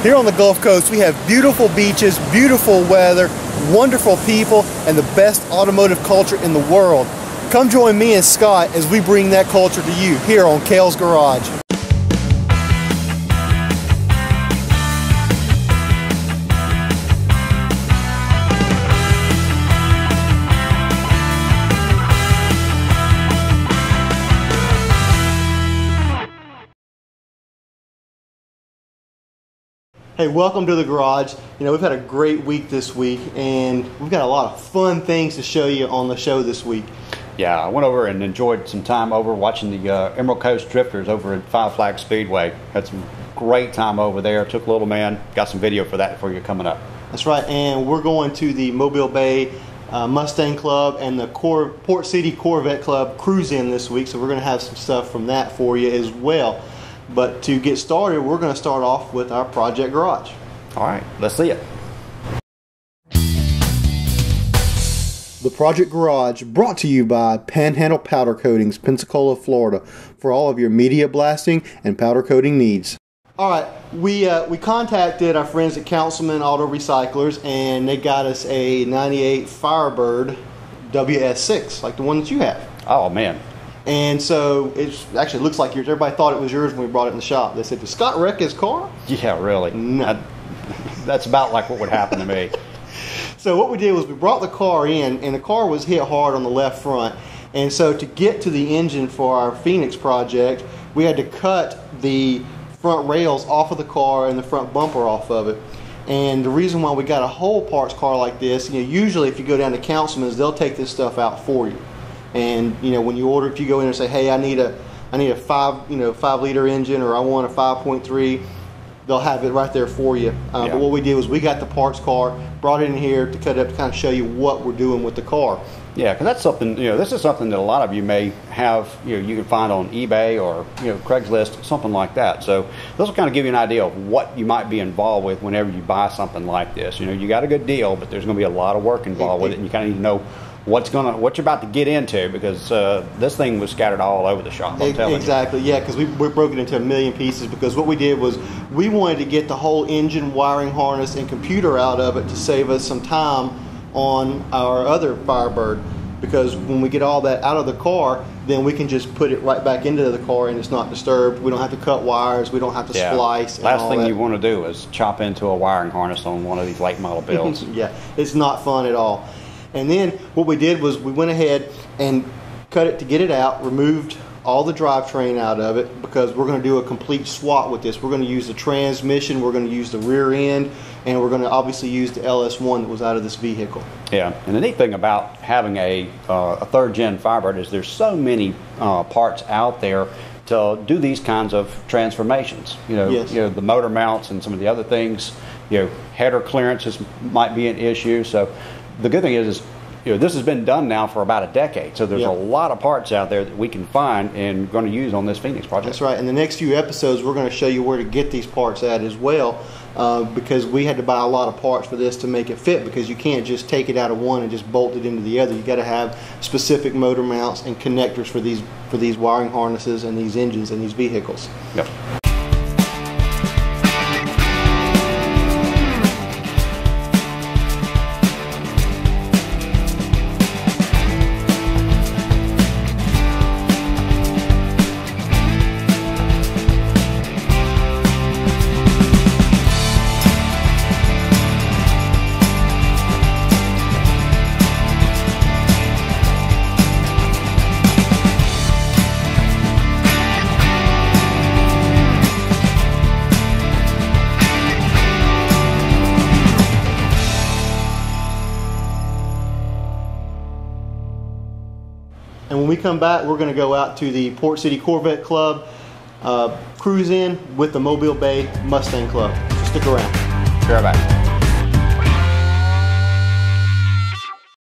Here on the Gulf Coast, we have beautiful beaches, beautiful weather, wonderful people, and the best automotive culture in the world. Come join me and Scott as we bring that culture to you here on Cale's Garage. Hey, welcome to the garage. You know, we've had a great week this week, and we've got a lot of fun things to show you on the show this week. Yeah, I went over and enjoyed some time over watching the Emerald Coast Drifters over at Five Flags Speedway. Had some great time over there. Took a little man. Got some video for that for you coming up. That's right, and we're going to the Mobile Bay Mustang Club and the Port City Corvette Club cruise-in this week, so we're going to have some stuff from that for you as well. But to get started, we're going to start off with our Project Garage. All right, let's see it. The Project Garage, brought to you by Panhandle Powder Coatings, Pensacola, Florida, for all of your media blasting and powder coating needs. All right, we contacted our friends at Councilman Auto Recyclers, and they got us a 98 Firebird WS6, like the one that you have. Oh, man. And so it actually looks like yours. Everybody thought it was yours when we brought it in the shop. They said, "Did Scott wreck his car?" Yeah, really. No. That's about like what would happen to me. So what we did was we brought the car in, and the car was hit hard on the left front. And so to get to the engine for our Phoenix project, we had to cut the front rails off of the car and the front bumper off of it. And the reason why we got a whole parts car like this, you know, usually if you go down to Councilman's, they'll take this stuff out for you. And you know, when you order, if you go in and say, "Hey, I need a 5-liter engine," or "I want a 5.3," they'll have it right there for you. But what we did was we got the parts car, brought it in here to cut it up to kind of show you what we're doing with the car. Yeah, because that's something, you know, this is something that a lot of you may have, you know, you can find on eBay or, you know, Craigslist, something like that. So this will kind of give you an idea of what you might be involved with whenever you buy something like this. You know, you got a good deal, but there's going to be a lot of work involved with it, and you kind of need to know what you're about to get into, because this thing was scattered all over the shop. I'm telling you. Exactly, yeah, because we broke it into a million pieces, because what we did was we wanted to get the whole engine, wiring harness, and computer out of it to save us some time on our other Firebird, because when we get all that out of the car, then we can just put it right back into the car and it's not disturbed. We don't have to cut wires, we don't have to splice. Last thing you want to do is chop into a wiring harness on one of these late model builds. Yeah, it's not fun at all. And then what we did was we went ahead and cut it to get it out, removed all the drivetrain out of it, because we're going to do a complete swap with this. We're going to use the transmission, we're going to use the rear end, and we're going to obviously use the LS1 that was out of this vehicle. Yeah, and the neat thing about having a third-gen Firebird is there's so many parts out there to do these kinds of transformations. You know, yes. You know, the motor mounts and some of the other things. You know, header clearances might be an issue. So the good thing is you know, this has been done now for about a decade, so there's a lot of parts out there that we can find and going to use on this Phoenix project. That's right. In the next few episodes, we're going to show you where to get these parts at as well, because we had to buy a lot of parts for this to make it fit, because you can't just take it out of one and just bolt it into the other. You got to have specific motor mounts and connectors for these wiring harnesses and these engines and these vehicles. Yep. And when we come back, we're going to go out to the Port City Corvette Club cruise in with the Mobile Bay Mustang Club. So stick around. Be right back.